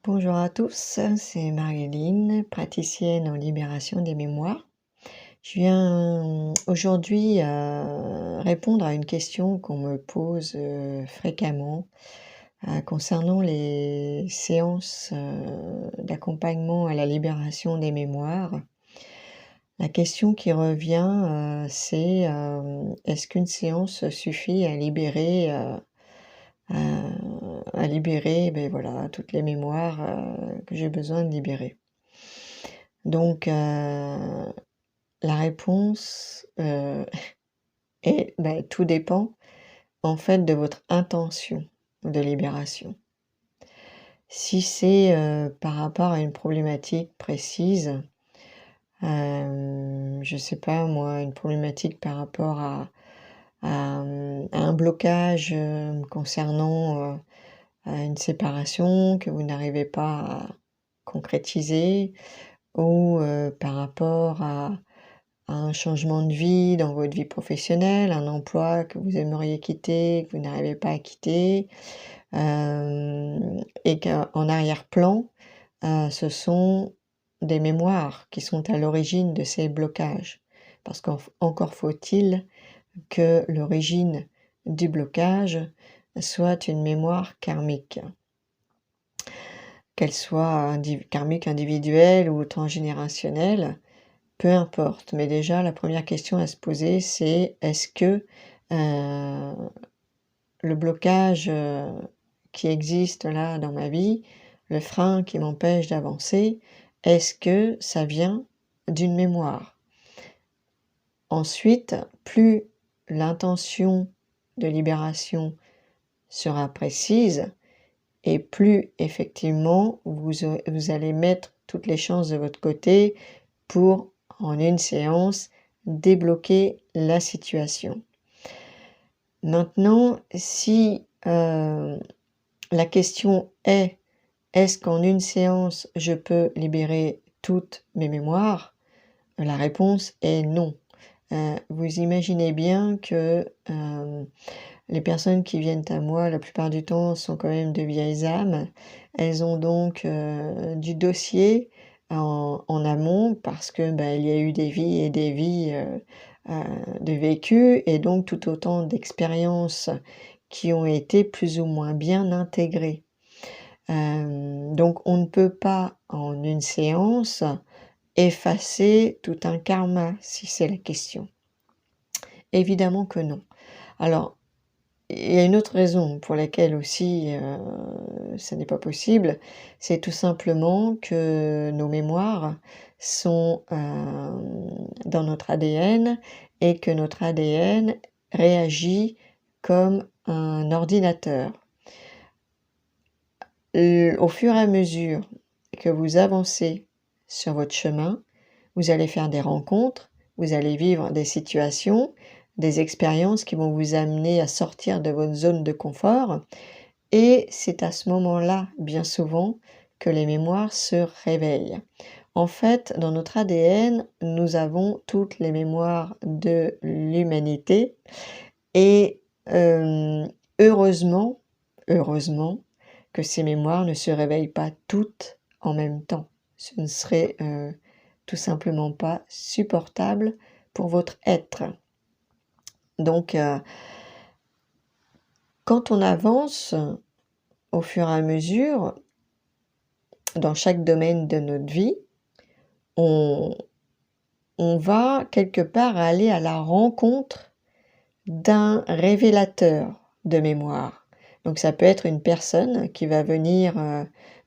Bonjour à tous, c'est Marilyn, praticienne en libération des mémoires. Je viens aujourd'hui répondre à une question qu'on me pose fréquemment concernant les séances d'accompagnement à la libération des mémoires. La question qui revient, c'est est-ce qu'une séance suffit à libérer ben voilà, toutes les mémoires que j'ai besoin de libérer. Donc la réponse est tout dépend en fait de votre intention de libération. Si c'est par rapport à une problématique précise, je sais pas moi, une problématique par rapport à un blocage concernant une séparation que vous n'arrivez pas à concrétiser, ou par rapport à un changement de vie dans votre vie professionnelle, un emploi que vous aimeriez quitter, que vous n'arrivez pas à quitter, et qu'en arrière-plan, ce sont des mémoires qui sont à l'origine de ces blocages. Parce qu'encore faut-il que l'origine du blocage soit une mémoire karmique. Qu'elle soit karmique individuelle ou transgénérationnelle, peu importe. Mais déjà, la première question à se poser, c'est est-ce que le blocage qui existe là dans ma vie, le frein qui m'empêche d'avancer, est-ce que ça vient d'une mémoire? Ensuite, plus l'intention de libération sera précise, et plus effectivement vous allez mettre toutes les chances de votre côté pour, en une séance, débloquer la situation. Maintenant, si la question est est-ce qu'en une séance je peux libérer toutes mes mémoires? La réponse est non. Vous imaginez bien que les personnes qui viennent à moi, la plupart du temps, sont quand même de vieilles âmes. Elles ont donc du dossier en amont parce que il y a eu des vies et des vies de vécu, et donc tout autant d'expériences qui ont été plus ou moins bien intégrées. Donc on ne peut pas en une séance effacer tout un karma, si c'est la question. Évidemment que non. Alors, il y a une autre raison pour laquelle aussi ce n'est pas possible, c'est tout simplement que nos mémoires sont dans notre ADN, et que notre ADN réagit comme un ordinateur. Au fur et à mesure que vous avancez sur votre chemin, vous allez faire des rencontres, vous allez vivre des situations, des expériences qui vont vous amener à sortir de votre zone de confort, et c'est à ce moment-là, bien souvent, que les mémoires se réveillent. En fait, dans notre ADN, nous avons toutes les mémoires de l'humanité, et heureusement que ces mémoires ne se réveillent pas toutes en même temps. Ce ne serait tout simplement pas supportable pour votre être. Donc, quand on avance au fur et à mesure dans chaque domaine de notre vie, on va quelque part aller à la rencontre d'un révélateur de mémoire. Donc ça peut être une personne qui va venir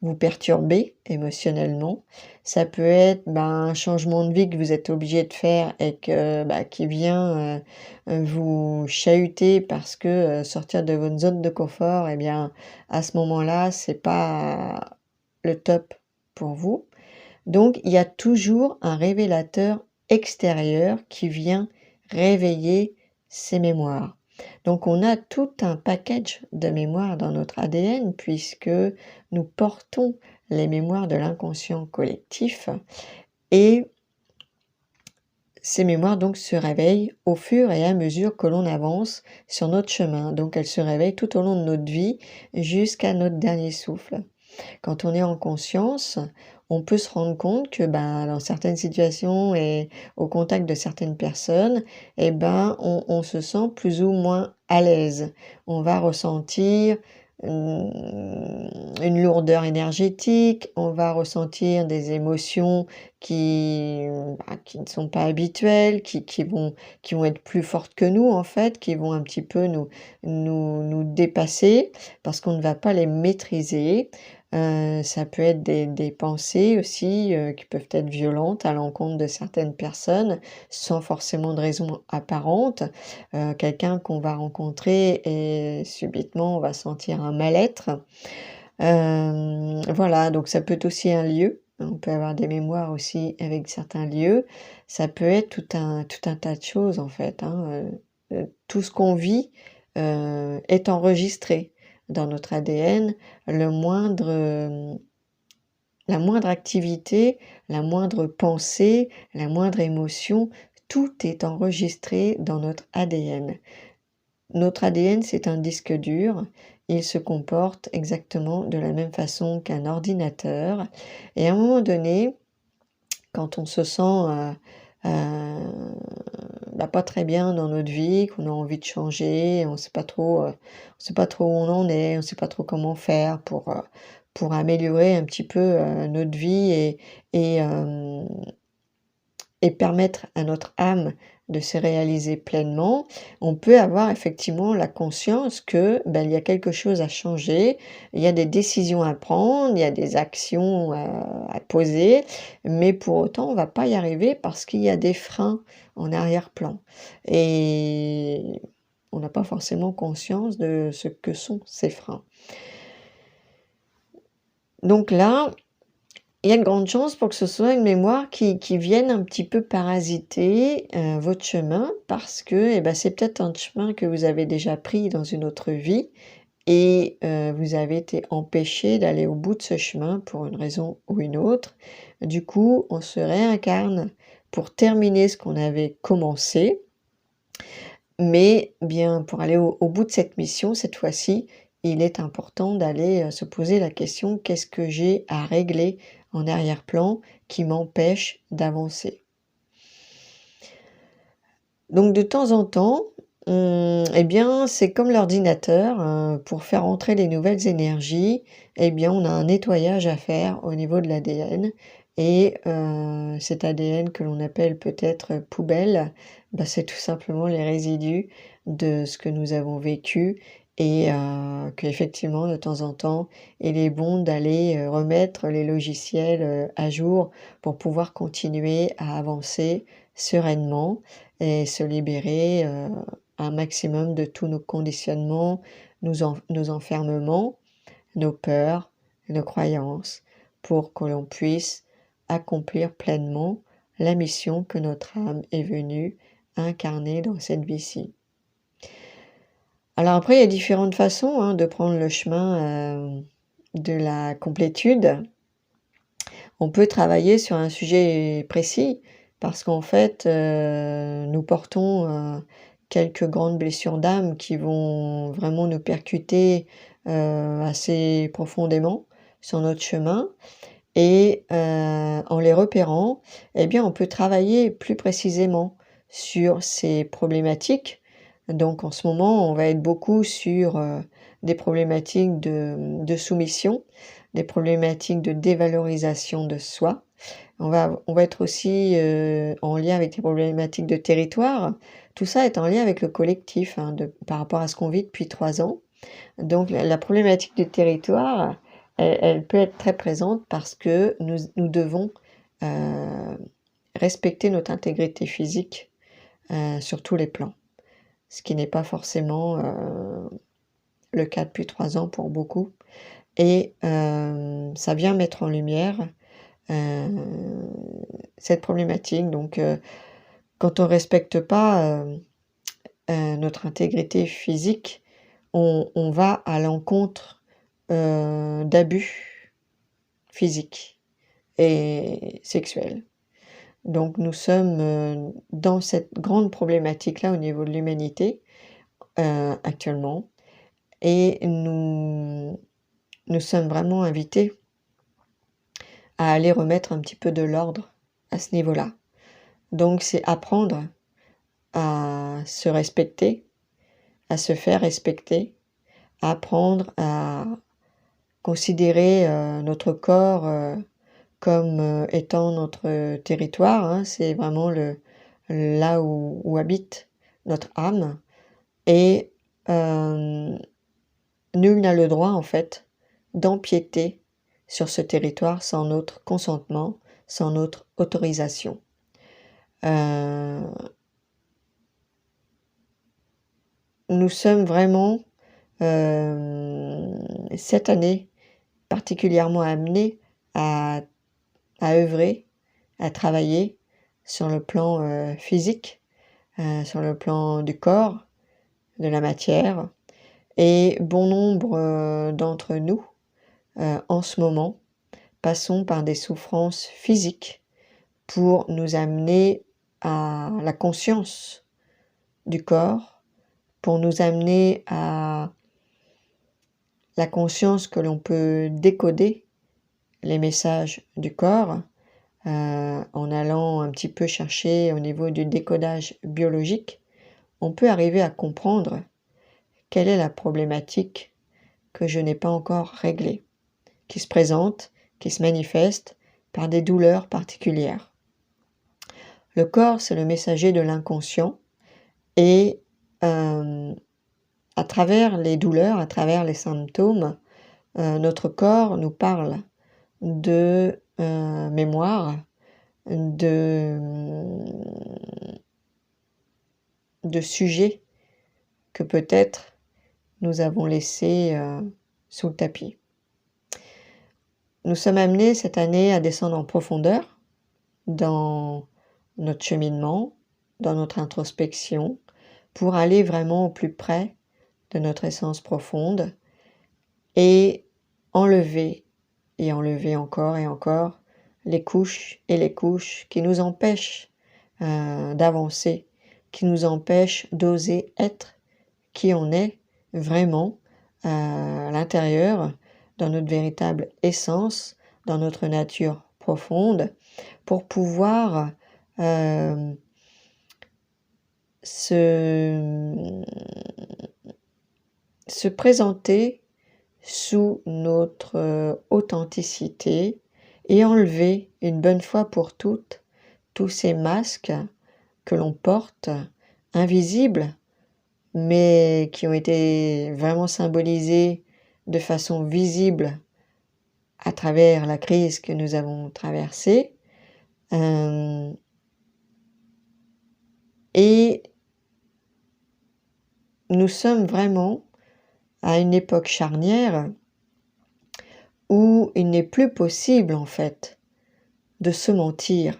vous perturber émotionnellement. Ça peut être un changement de vie que vous êtes obligé de faire et qui vient vous chahuter parce que sortir de votre zone de confort, à ce moment-là, c'est pas le top pour vous. Donc il y a toujours un révélateur extérieur qui vient réveiller ces mémoires. Donc on a tout un package de mémoires dans notre ADN, puisque nous portons les mémoires de l'inconscient collectif, et ces mémoires donc se réveillent au fur et à mesure que l'on avance sur notre chemin. Donc elles se réveillent tout au long de notre vie jusqu'à notre dernier souffle. Quand on est en conscience, on peut se rendre compte que, ben, dans certaines situations et au contact de certaines personnes, et ben, on se sent plus ou moins à l'aise. On va ressentir, une lourdeur énergétique, on va ressentir des émotions qui ne sont pas habituelles, qui vont être plus fortes que nous, en fait, qui vont un petit peu nous dépasser parce qu'on ne va pas les maîtriser. Ça peut être des pensées aussi, qui peuvent être violentes à l'encontre de certaines personnes, sans forcément de raison apparente. Quelqu'un qu'on va rencontrer et subitement on va sentir un mal-être. Voilà, donc ça peut être aussi un lieu. On peut avoir des mémoires aussi avec certains lieux. Ça peut être tout un tas de choses en fait, hein, tout ce qu'on vit, est enregistré dans notre ADN. Le moindre, la moindre activité, la moindre pensée, la moindre émotion, tout est enregistré dans notre ADN. Notre ADN, c'est un disque dur. Il se comporte exactement de la même façon qu'un ordinateur. Et à un moment donné, quand on se sent pas très bien dans notre vie, qu'on a envie de changer, on sait pas trop où on en est, on sait pas trop comment faire pour améliorer un petit peu notre vie et permettre à notre âme de se réaliser pleinement, on peut avoir effectivement la conscience que, ben, il y a quelque chose à changer, il y a des décisions à prendre, il y a des actions à poser, mais pour autant, on va pas y arriver parce qu'il y a des freins en arrière-plan et on n'a pas forcément conscience de ce que sont ces freins. Donc là, il y a de grandes chances pour que ce soit une mémoire qui vienne un petit peu parasiter, votre chemin parce que, eh bah, c'est peut-être un chemin que vous avez déjà pris dans une autre vie et vous avez été empêché d'aller au bout de ce chemin pour une raison ou une autre. Du coup, on se réincarne pour terminer ce qu'on avait commencé, mais bien pour aller au bout de cette mission, cette fois-ci, il est important d'aller, se poser la question: «Qu'est-ce que j'ai à régler en arrière-plan qui m'empêche d'avancer?» Donc de temps en temps, eh bien, c'est comme l'ordinateur, pour faire entrer les nouvelles énergies, eh bien, on a un nettoyage à faire au niveau de l'ADN et cet ADN que l'on appelle peut-être poubelle, bah, c'est tout simplement les résidus de ce que nous avons vécu et qu'effectivement, de temps en temps, il est bon d'aller, remettre les logiciels, à jour pour pouvoir continuer à avancer sereinement et se libérer, un maximum de tous nos conditionnements, nos enfermements, nos peurs, nos croyances, pour que l'on puisse accomplir pleinement la mission que notre âme est venue incarner dans cette vie-ci. Alors après, il y a différentes façons, hein, de prendre le chemin, de la complétude. On peut travailler sur un sujet précis parce qu'en fait, nous portons, quelques grandes blessures d'âme qui vont vraiment nous percuter, assez profondément sur notre chemin et en les repérant, eh bien, on peut travailler plus précisément sur ces problématiques. Donc en ce moment, on va être beaucoup sur, des problématiques de soumission, des problématiques de dévalorisation de soi. On va être aussi, en lien avec des problématiques de territoire. Tout ça est en lien avec le collectif, hein, par rapport à ce qu'on vit depuis 3 ans. Donc la problématique du territoire, elle peut être très présente parce que nous devons, heu, respecter notre intégrité physique, sur tous les plans. Ce qui n'est pas forcément, le cas depuis 3 ans pour beaucoup et ça vient mettre en lumière, heu, cette problématique donc quand on respecte pas, notre intégrité physique, on va à l'encontre, d'abus physiques et sexuels. Donc nous sommes, dans cette grande problématique-là au niveau de l'humanité, actuellement et nous sommes vraiment invités à aller remettre un petit peu de l'ordre à ce niveau-là. Donc c'est apprendre à se respecter, à se faire respecter, apprendre à considérer notre corps comme étant notre territoire, hein. C'est vraiment là où habite notre âme. Et nul n'a le droit en fait d'empiéter sur ce territoire sans notre consentement, sans notre autorisation. Nous sommes vraiment cette année particulièrement amenés à œuvrer, à travailler sur le plan physique, sur le plan du corps, de la matière. Et bon nombre d'entre nous, en ce moment, passons par des souffrances physiques pour nous amener à la conscience du corps, pour nous amener à la conscience que l'on peut décoder les messages du corps en allant un petit peu chercher au niveau du décodage biologique. On peut arriver à comprendre quelle est la problématique que je n'ai pas encore réglée, qui se présente, qui se manifeste par des douleurs particulières. Le corps, c'est le messager de l'inconscient et à travers les douleurs, à travers les symptômes, notre corps nous parle de mémoire, de sujets que peut-être nous avons laissés sous le tapis. Nous sommes amenés cette année à descendre en profondeur dans notre cheminement, dans notre introspection, pour aller vraiment au plus près de notre essence profonde et enlever encore et encore les couches et les couches qui nous empêchent d'avancer, qui nous empêchent d'oser être qui on est vraiment à l'intérieur, dans notre véritable essence, dans notre nature profonde, pour pouvoir se présenter sous notre authenticité et enlever une bonne fois pour toutes tous ces masques que l'on porte, invisibles, mais qui ont été vraiment symbolisés de façon visible à travers la crise que nous avons traversée. Et nous sommes vraiment à une époque charnière où il n'est plus possible en fait de se mentir.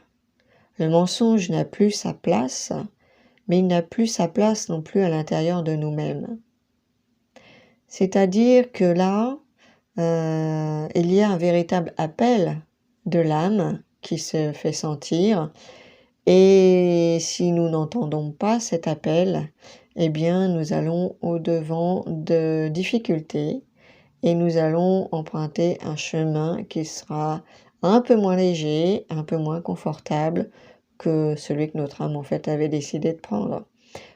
Le mensonge n'a plus sa place, mais il n'a plus sa place non plus à l'intérieur de nous-mêmes. C'est-à-dire que là, il y a un véritable appel de l'âme qui se fait sentir, et si nous n'entendons pas cet appel, eh bien nous allons au-devant de difficultés et nous allons emprunter un chemin qui sera un peu moins léger, un peu moins confortable que celui que notre âme en fait avait décidé de prendre.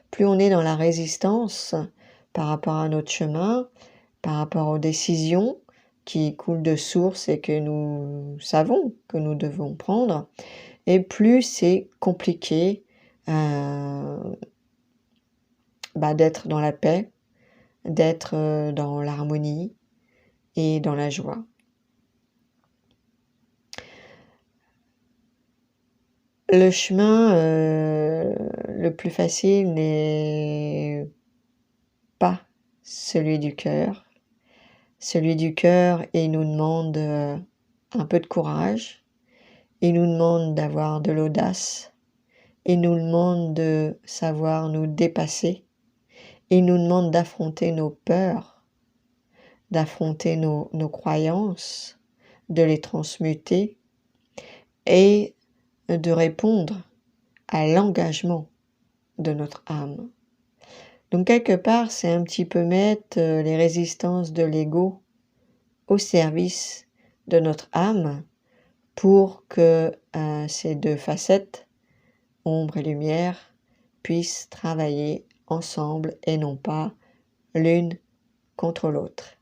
Plus on est dans la résistance par rapport à notre chemin, par rapport aux décisions qui coulent de source et que nous savons que nous devons prendre, et plus c'est compliqué d'être dans la paix, d'être dans l'harmonie et dans la joie. Le chemin le plus facile n'est pas celui du cœur. Celui du cœur, il nous demande un peu de courage, il nous demande d'avoir de l'audace, il nous demande de savoir nous dépasser, il nous demande d'affronter nos peurs, d'affronter nos croyances, de les transmuter et de répondre à l'engagement de notre âme. Donc quelque part, c'est un petit peu mettre les résistances de l'ego au service de notre âme pour que ces deux facettes, ombre et lumière, puissent travailler ensemble et non pas l'une contre l'autre.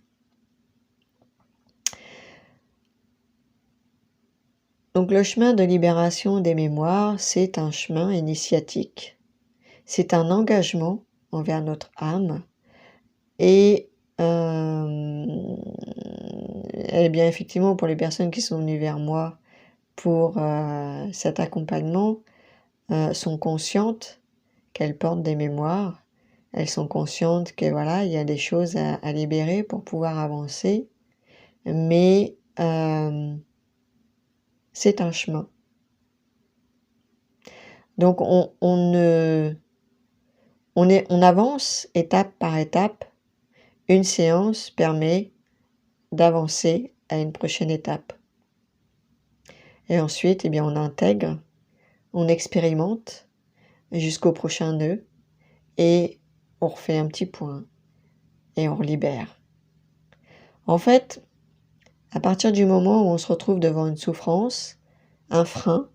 Donc le chemin de libération des mémoires, c'est un chemin initiatique. C'est un engagement envers notre âme et eh bien effectivement pour les personnes qui sont venues vers moi pour cet accompagnement sont conscientes qu'elles portent des mémoires, elles sont conscientes que voilà, il y a des choses à libérer pour pouvoir avancer, mais c'est un chemin. Donc on avance étape par étape. Une séance permet d'avancer à une prochaine étape. Et ensuite, eh bien, on intègre, on expérimente jusqu'au prochain nœud et on refait un petit point et on libère. En fait, à partir du moment où on se retrouve devant une souffrance, un frein,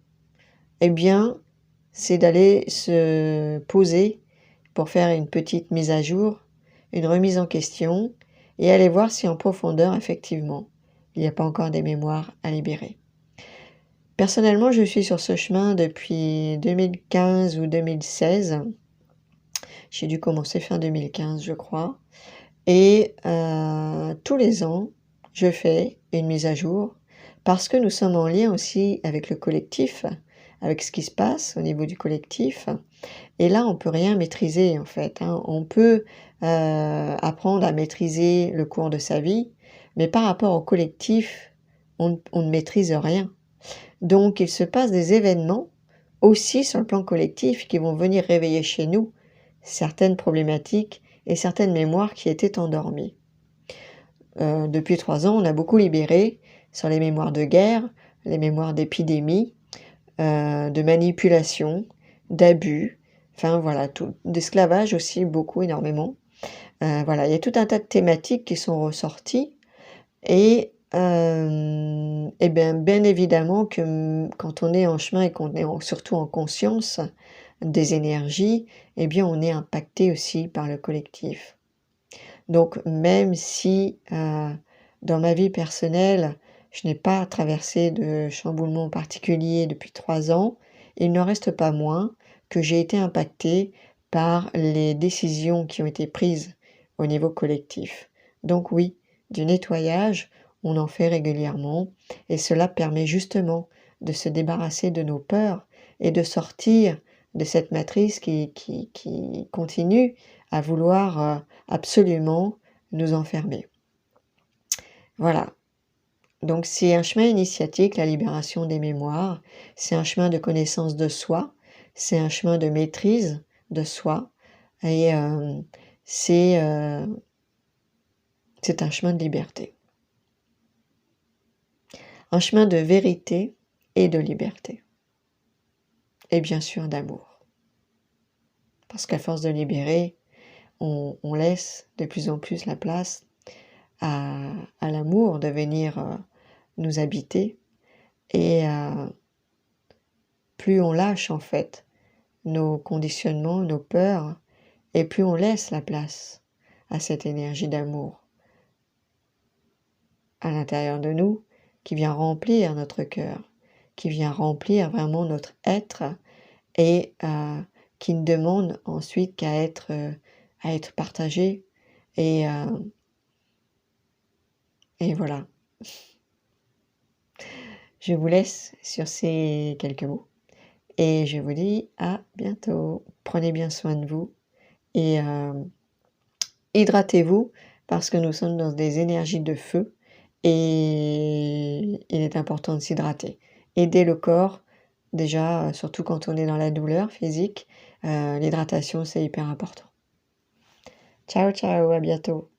eh bien, c'est d'aller se poser pour faire une petite mise à jour, une remise en question et aller voir si en profondeur, effectivement, il n'y a pas encore des mémoires à libérer. Personnellement, je suis sur ce chemin depuis 2015 ou 2016. J'ai dû commencer fin 2015, je crois. Et tous les ans, je fais une mise à jour parce que nous sommes en lien aussi avec le collectif, avec ce qui se passe au niveau du collectif. Et là, on peut rien maîtriser en fait, hein. On peut apprendre à maîtriser le cours de sa vie, mais par rapport au collectif, on ne maîtrise rien. Donc il se passe des événements aussi sur le plan collectif qui vont venir réveiller chez nous certaines problématiques et certaines mémoires qui étaient endormies. Depuis 3 ans, on a beaucoup libéré sur les mémoires de guerre, les mémoires d'épidémie, de manipulation, d'abus, enfin voilà, tout, d'esclavage aussi, beaucoup, énormément. Voilà, il y a tout un tas de thématiques qui sont ressorties et bien évidemment que quand on est en chemin et qu'on est surtout en conscience des énergies, eh bien on est impacté aussi par le collectif. Donc même si dans ma vie personnelle, je n'ai pas traversé de chamboulement particulier depuis 3 ans, il n'en reste pas moins que j'ai été impactée par les décisions qui ont été prises au niveau collectif. Donc oui, du nettoyage, on en fait régulièrement et cela permet justement de se débarrasser de nos peurs et de sortir de cette matrice qui continue à vouloir absolument nous enfermer. Voilà. Donc c'est un chemin initiatique, la libération des mémoires, c'est un chemin de connaissance de soi, c'est un chemin de maîtrise de soi et c'est un chemin de liberté. Un chemin de vérité et de liberté. Et bien sûr d'amour. Parce qu'à force de libérer, on laisse de plus en plus la place à l'amour de venir nous habiter et plus on lâche en fait nos conditionnements, nos peurs et plus on laisse la place à cette énergie d'amour à l'intérieur de nous qui vient remplir notre cœur, qui vient remplir vraiment notre être et qui ne demande ensuite qu'à être partagé et voilà. Je vous laisse sur ces quelques mots et je vous dis à bientôt. Prenez bien soin de vous et hydratez-vous parce que nous sommes dans des énergies de feu et il est important de s'hydrater. Aider le corps, déjà, surtout quand on est dans la douleur physique, l'hydratation c'est hyper important. Ciao ciao, à bientôt.